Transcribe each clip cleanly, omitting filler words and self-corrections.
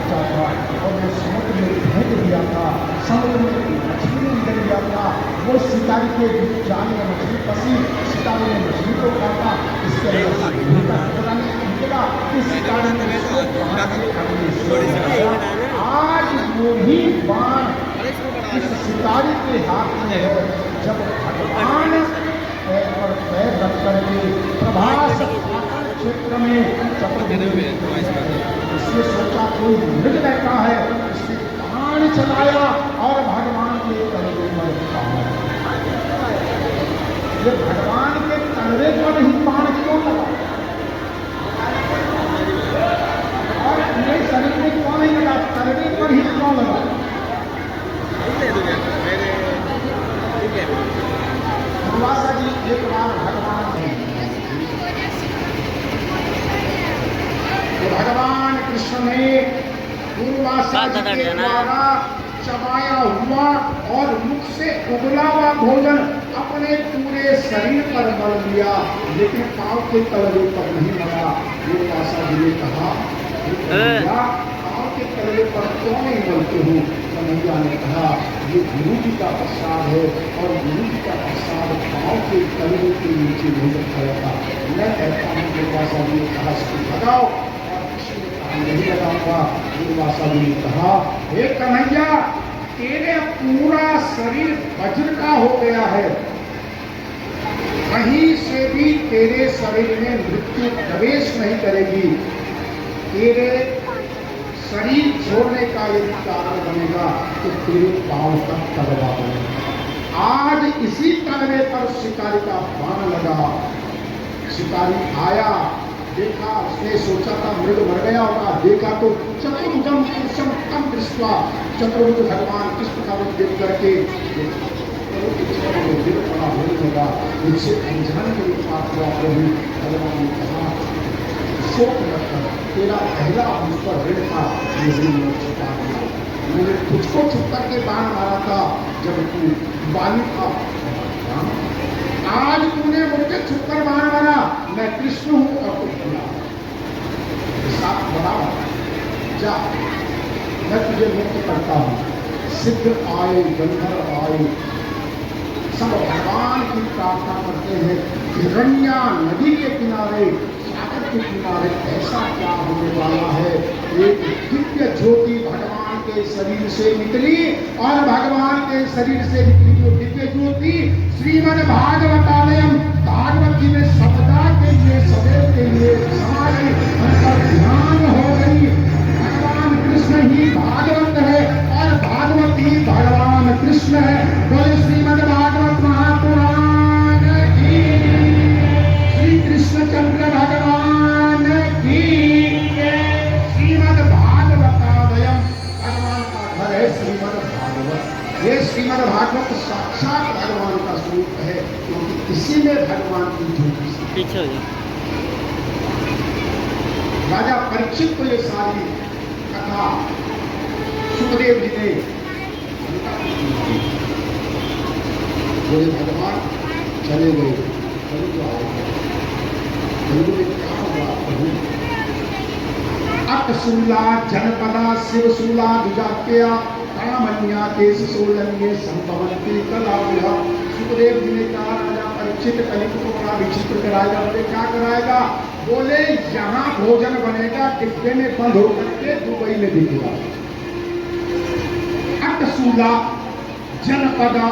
बच्चा था और वो समुद्र में फेंक दिया था, समुद्र में मछली निकल गया था, वो शिकारी के जाल में मछली फंसी, शिकारी ने मछली को काटा, इसके अंदर से लोहे का टुकड़ा निकला, इस शिकारी ने उसको आज वही बाण इस शिकारी के हाथ में है। जब भगवान और पैर रख करके प्रभास क्षेत्र में इसने सोचा कोई मृग बैठा है, इसने बाण चलाया और भगवान के तलवे पर ये भगवान के तलवे पर ही बाण क्यों लगा और मेरे शरीर में क्यों नहीं लगा, तलवे पर ही क्यों लगा? दुर्वासा जी एक बार भगवान कृष्ण ने दुर्वासा जी के द्वारा चबाया हुआ और मुख से उबला हुआ भोजन अपने पूरे शरीर पर मल दिया, लेकिन पांव के तलवे पर नहीं मला। दुर्वासा जी ने कहा, पांव के तलवे पर क्यों नहीं मलते हो? कन्हैया ने कहा, ये गुरु जी का प्रसाद है और गुरु जी का प्रसाद पांव के तलवे के नीचे नहीं रखा जाता। मैं कहता हूँ दुर्वासा जी ने कहा, इसको लगाओ, और किसी ने कहा नहीं लगाऊंगा। दुर्वासा जी ने कहा, हे कन्हैया, तेरे पूरा शरीर वज्र का हो गया है, कहीं से भी तेरे शरीर में मृत्यु प्रवेश नहीं करेगी, तेरे शरीर छोड़ने का यदि कारण बनेगा तो तेरे पांव का तलवा बनेगा। आज इसी तलवे पर शिकारी का बाण लगा। शिकारी आया, देखा, उसने सोचा था मृग मर गया होगा, देखा तो चतुर्भुजम पुरुषम तम दृष्ट्वा, चतुर्भुज भगवान कृष्ण का रूप देख करके दिल बड़ा होने लगा, मुझसे अनजान के पास हुआ प्रभु। भगवान ने कहा, शोक मत कर, तेरा पहला मुझ पर ऋण था, मुझे मैं छुपा दिया। मैंने तुझको छुप करके बाण मारा था जब तू बालिक था, आज तूने मुझे छुप कर बाण मारा, मैं कृष्ण हूं और तू भूला। साथ बराबर जा, मैं तुझे मुक्त करता हूं। सिद्ध आए, गंधर्व आए, सब भगवान की प्रार्थना करते हैं। हिरण्या नदी के किनारे, सागर के किनारे ऐसा क्या होने वाला है? एक दिव्य ज्योति भगवान के शरीर से निकली और भगवान के शरीर से निकली जो दिव्य ज्योति श्रीमद् भागवतालयम, भागवत जी में सदा के लिए, सदैव के लिए हमारे अंतर ध्यान हो गई। भगवान कृष्ण ही भागवत है और भागवत ही भगवान कृष्ण है। बोले श्रीमद् भागवत महापुराण की, श्री कृष्णचंद्र भगवान की। श्रीमद् भागवतालयम, भगवान का घर है श्रीमद् भागवत। ये श्रीमद् भागवत साक्षात भगवान का स्वरूप है, क्योंकि इसी में भगवान की ज्योति पीछे राजा परीक्षित को ये सारी कथा सुखदेव जी ने बोले, भगवान चले गए, चलो तो आए, क्या हुआ प्रभु? अटशूला जनपदा शिवशूला विजात्या कामन्या केश सोलन्ये संभवंती कलाविहा। सुखदेव जी ने कहा, राजा परीक्षित कलिक को बड़ा विचित्र कराएगा। बोले, क्या कराएगा? बोले, यहाँ भोजन बनेगा, डिब्बे में बंद होकर के दुबई में बिकेगा। अटशूला जनपदा,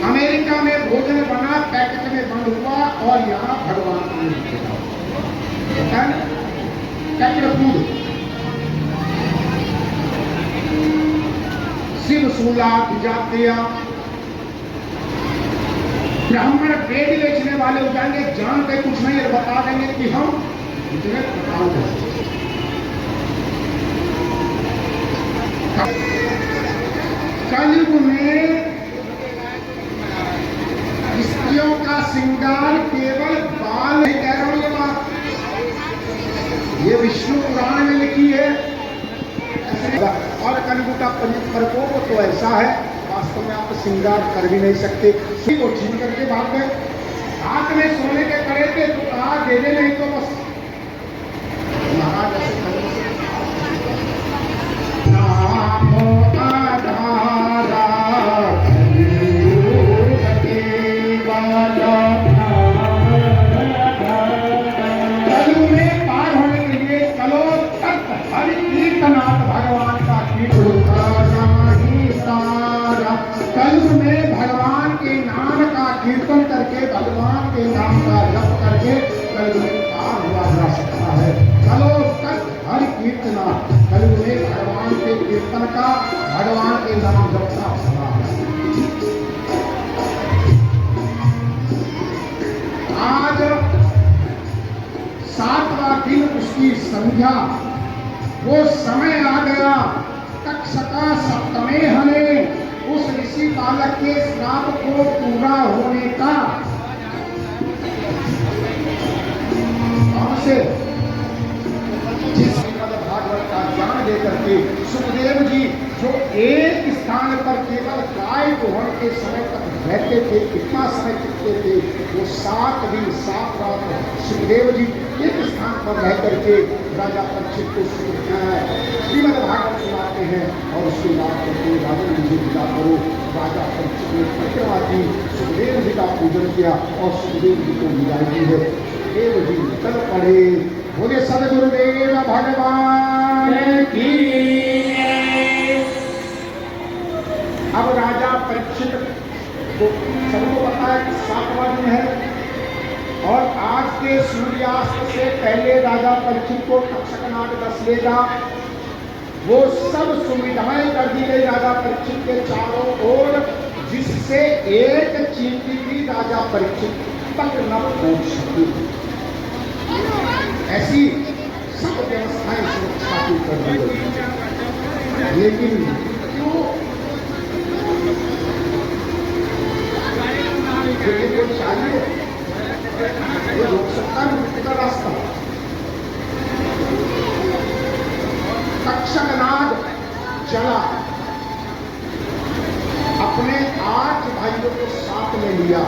अमेरिका में भोजन बना, पैकेट में बंद हुआ और यहाँ भगवान को बिकेगा। Packet food. शिवशूला विजात्या, ब्राह्मण वेद बेचने वाले हो जाएंगे, जानते कुछ नहीं और बता देंगे कि हम इतने प्रकार हैं। कलयुग में स्त्रियों का श्रृंगार केवल बाल नहीं, कह रहा हूं ये बात, ये विष्णु पुराण में लिखी है। और कलयुग का प्रकोप तो ऐसा है, वास्तव में आप श्रृंगार कर भी नहीं सकते। किसी को छीन करके भाग गए, हाथ में सोने के करे थे तो कहा दे दे, नहीं तो बस महाराज ऐसे का, कलयुग में भगवान के कीर्तन का, भगवान के नाम जप का समय है। आज 7वां दिन उसकी संध्या, वो समय आ गया। तक्षका सप्तमे हने, उस ऋषि बालक के श्राप को पूरा होने का। हमसे जिस भागवत का ज्ञान लेकर के सुखदेव जी जो एक स्थान पर केवल गाय दोहन के समय तक रहते थे, कितना समय टिकते थे, वो 7 दिन 7 रात सुखदेव जी एक स्थान पर रह करके राजा परीक्षित को श्रीमद् भागवत सुनाते हैं। और उसके बाद करके राजा ने मुझे विदा करो। राजा परीक्षित ने परिक्रमा की, सुखदेव जी का पूजन किया और सुखदेव जी को विदाई दी है। सुखदेव जी निकल पड़े। बोले सदगुरुदेव भगवान की। अब राजा परीक्षित को सबको पता है कि 7वां दिन है और आज के सूर्यास्त से पहले राजा परीक्षित को तक्षकनाग दस लेगा। वो सब सुविधाएं कर दी गई राजा परीक्षित के चारों ओर, जिससे एक चींटी भी राजा परीक्षित तक न पहुंच सकी। ऐसी सब व्यवस्थाएं सुरक्षा की कर दी गई। लेकिन क्यों ये चाहिए, ये रोक सकता है मुक्ति का रास्ता। तक्षकनाग चला, अपने 8 भाइयों को साथ में लिया।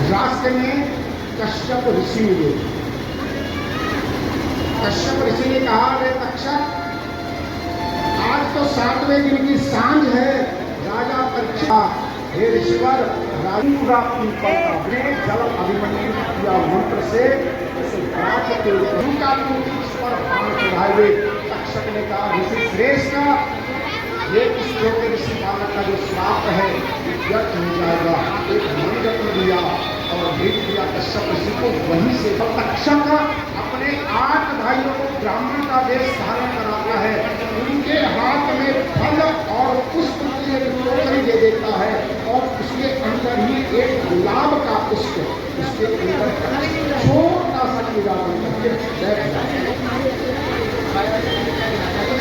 रास्ते में कश्यप ऋषि मिले। कश्यप ऋषि ने कहा, रे तक्षक, आज तो 7वें दिन की सांझ है। राजा परीक्षित, हे ऋषिवर, राजूरा पीपल का वृक्ष जल अभिमन्यु किया मंत्र से उसे प्राप्त के उनका इस पर बाण चढ़ाए। तक्षक ने कहा, ऋषि श्रेष्ठ, ये इस छोटे ऋषि बालक का जो श्राप है व्यर्थ हो जाएगा। एक मणिरत्न दिया और भेज दिया कश्यप ऋषि को। वहीं से तक्षक अपने 8 भाइयों को ब्राह्मण का वेश धारण कराता है। उनके हाथ में फल और पुष्प की एक टोकरी दे देता है और उसके अंदर ही एक गुलाब का पुष्प, उसके अंदर छोटा सा कीड़ा बनकर बैठ जाता है।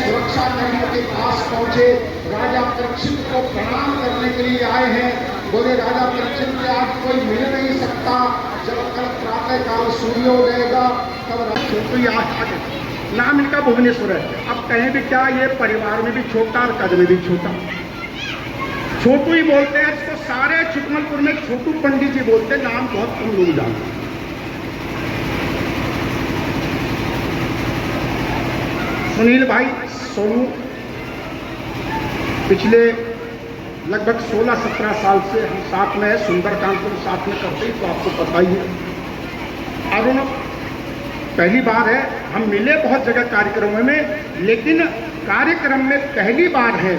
सुरक्षा कर्मियों के पास पहुंचे। राजा परीक्षित को प्रणाम करने के लिए आए हैं। बोले, राजा परीक्षित के आज कोई मिल नहीं सकता। जब कल प्रातः काल सूर्योदय होगा तब छोटू नाम इनका भुवनेश्वर है। अब कहीं भी क्या, ये परिवार में भी छोटा और कद में भी छोटा, छोटू ही बोलते हैं इसको। सारे छुटमलपुर में छोटू पंडित जी बोलते, नाम बहुत कम लोग जानते। सुनील भाई सोनू पिछले लगभग 16-17 साल से हम साथ में है। सुंदरकांड को साथ में करते ही, तो आपको पता ही है। अरुण पहली बार है, हम मिले बहुत जगह कार्यक्रमों में, लेकिन कार्यक्रम में पहली बार है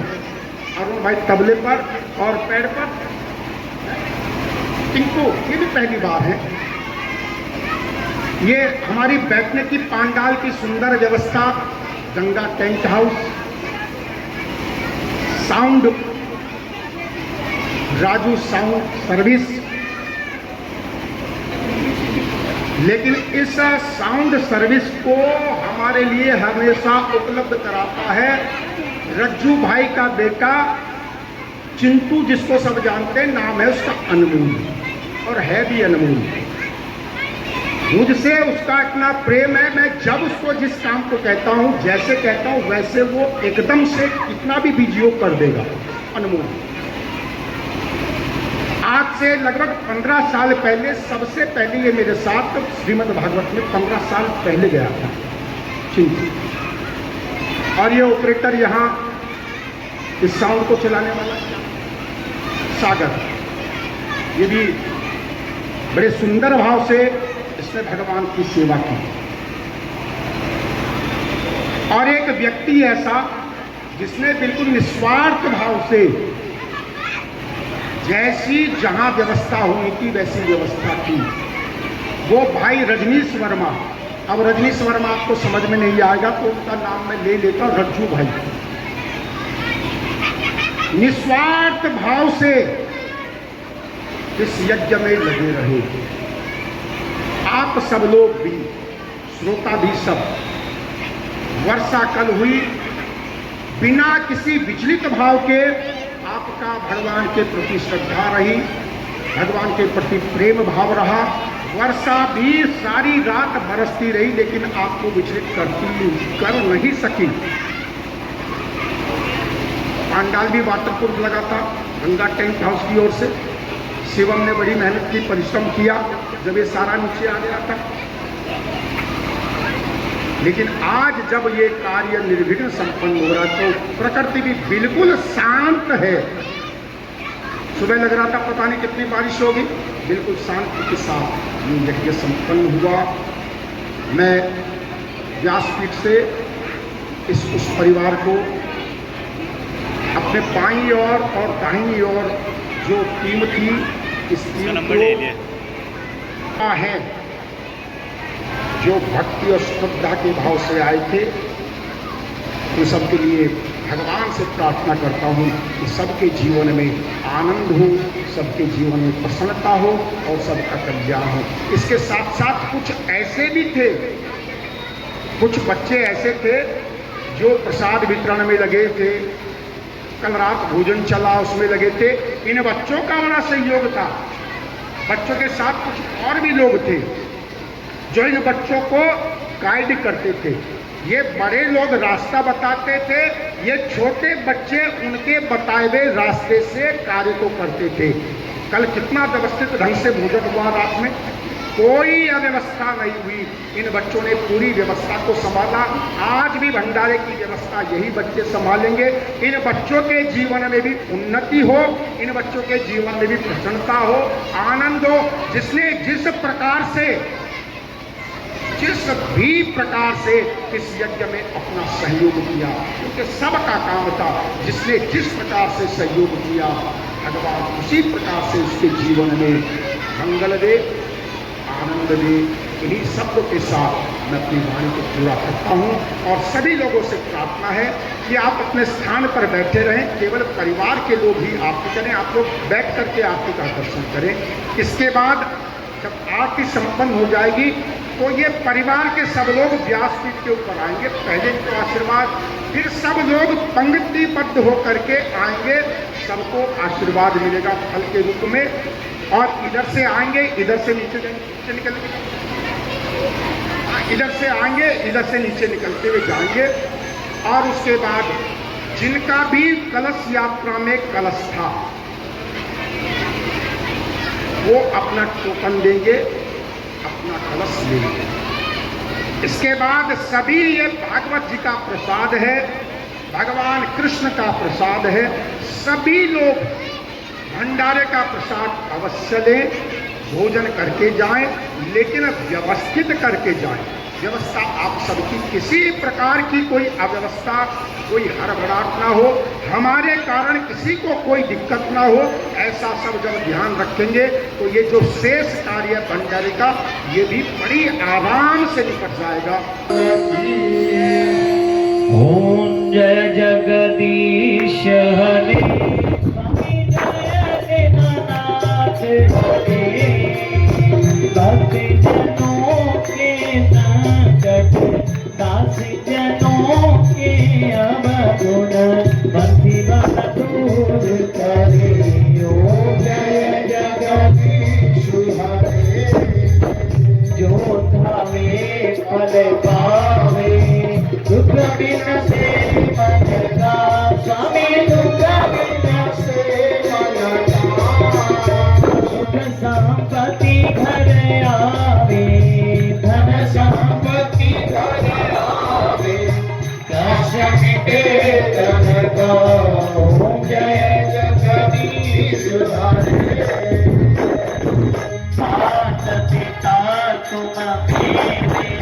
अरुण भाई तबले पर और पैड पर। टिंकू ये भी पहली बार है। ये हमारी बैठने की पांडाल की सुंदर व्यवस्था, Ganga tent house, sound Raju sound service. लेकिन इस साउंड सर्विस को हमारे लिए हमेशा उपलब्ध कराता है रज्जू भाई का बेटा चिंटू, जिसको सब जानते हैं। नाम है उसका अनमोल, और है भी अनमोल। मुझसे उसका इतना प्रेम है, मैं जब उसको जिस काम को कहता हूँ, जैसे कहता हूँ, वैसे वो एकदम से कितना भी वीडियो कर देगा। अनमोल आज से लगभग 15 साल पहले, सबसे पहले ये मेरे साथ श्रीमद् भागवत में 15 साल पहले गया था चिंटू। और ये ऑपरेटर यहाँ इस साउंड को चलाने वाला सागर, ये भी बड़े सुंदर भाव से इसने भगवान की सेवा की। और एक व्यक्ति ऐसा जिसने बिल्कुल निस्वार्थ भाव से, जैसी जहां व्यवस्था होनी थी वैसी व्यवस्था की, वो भाई रजनीश वर्मा, अब रजनीश वर्मा आपको समझ में नहीं आएगा तो उनका नाम मैं ले लेता हूं, रज्जू भाई। निस्वार्थ भाव से इस यज्ञ में लगे रहे। आप सब लोग भी, श्रोता भी सब। वर्षा कल हुई, बिना किसी विचलित भाव के आपका भगवान के प्रति श्रद्धा रही, भगवान के प्रति प्रेम भाव रहा। वर्षा भी सारी रात बरसती रही लेकिन आपको विचलित कर नहीं सकी। पांडाल भी वाटरप्रूफ लगा था गंगा टेंट हाउस की ओर से। शिवम ने बड़ी मेहनत की, परिश्रम किया जब ये सारा नीचे आ गया था। लेकिन आज जब ये कार्य निर्विघ्न संपन्न हो रहा तो प्रकृति भी बिल्कुल शांत है। सुबह लग रहा था पता नहीं कितनी बारिश होगी, बिल्कुल शांति के साथ ये यज्ञ संपन्न हुआ। मैं व्यासपीठ से उस परिवार को अपने बाईं ओर और दाहिनी ओर जो टीम थी, इस टीम को है जो भक्ति और श्रद्धा के भाव से आए थे, तो सबके लिए भगवान से प्रार्थना करता हूँ कि सबके जीवन में आनंद हो, सबके जीवन में प्रसन्नता हो और सबका कल्याण हो। इसके साथ साथ कुछ ऐसे भी थे, कुछ बच्चे ऐसे थे जो प्रसाद वितरण में लगे थे, कल रात भोजन चला उसमें लगे थे। इन बच्चों का बड़ा सहयोग था। बच्चों के साथ कुछ और भी लोग थे जो इन बच्चों को गाइड करते थे। ये बड़े लोग रास्ता बताते थे, ये छोटे बच्चे उनके बताए हुए रास्ते से कार्य को करते थे। कल कितना व्यवस्थित ढंग से भोजन हुआ, रात में कोई अव्यवस्था नहीं हुई। इन बच्चों ने पूरी व्यवस्था को संभाला। आज भी भंडारे की व्यवस्था यही बच्चे संभालेंगे। इन बच्चों के जीवन में भी उन्नति हो, इन बच्चों के जीवन में भी प्रसन्नता हो, आनंद हो। जिसने जिस भी प्रकार से इस यज्ञ में अपना सहयोग किया, क्योंकि सबका काम था, जिसने जिस प्रकार से सहयोग किया भगवान उसी प्रकार से उसके जीवन में मंगल दे, आनंद दे। इन्हीं शब्दों के साथ मैं अपनी वाणी को पूरा करता हूँ और सभी लोगों से प्रार्थना है कि आप अपने स्थान पर बैठे रहें। केवल परिवार के लोग ही आरती करें, आप लोग बैठ करके आरती का दर्शन करें। इसके बाद जब आरती संपन्न हो जाएगी तो ये परिवार के सब लोग व्यासपीठ के ऊपर आएंगे। पहले तो आशीर्वाद, फिर सब लोग पंक्तिबद्ध होकर के आएंगे, सबको आशीर्वाद मिलेगा फल के रूप में। और इधर से आएंगे, इधर से नीचे निकलेंगे, इधर से आएंगे, इधर से नीचे निकलते हुए जाएंगे। और उसके बाद जिनका भी कलश यात्रा में कलश था वो अपना टोकन देंगे, अपना कलश लेंगे। इसके बाद सभी, ये भागवत जी का प्रसाद है, भगवान कृष्ण का प्रसाद है, सभी लोग भंडारे का प्रसाद अवश्य लें, भोजन करके जाएं, लेकिन व्यवस्थित करके जाएं। व्यवस्था आप सबकी, किसी प्रकार की कोई अव्यवस्था, कोई हड़बड़ाहट ना हो, हमारे कारण किसी को कोई दिक्कत ना हो, ऐसा सब जब ध्यान रखेंगे तो ये जो शेष कार्य भंडारे का ये भी बड़ी आराम से निपट जाएगा। ओम जय जगदीश हरे भक्त जनों के संकट, दास जनों के अवगुण, बंसीवान दूर करे। ओ जय जगदीश हरे, जो धावे फल पावे, दुख बिन से मन का स्वामी, दुख बिन से मन का। सुख संपत्ति घर आवे, धन संपत्ति घर आवे, कष्ट मिटे तन का। ओम जय जगदीश हरे, मात पिता तुम मेरे,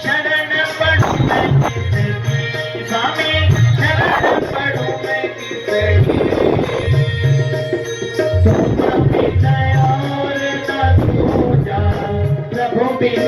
शरण पड़ू मैं किसकी, स्वामी शरण पड़ू मैं किसकी। तुम बिन और न दूजा, प्रभु बिन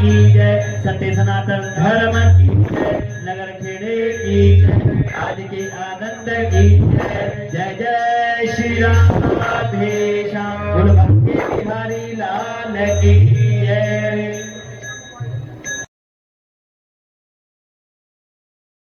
की जय, सत्य सनातन धर्म की जय, नगर खेड़े की जय, आज के आनंद की जय। जय जय श्री राम, राधे श्याम, बोल भक्ति बिहारी लाल की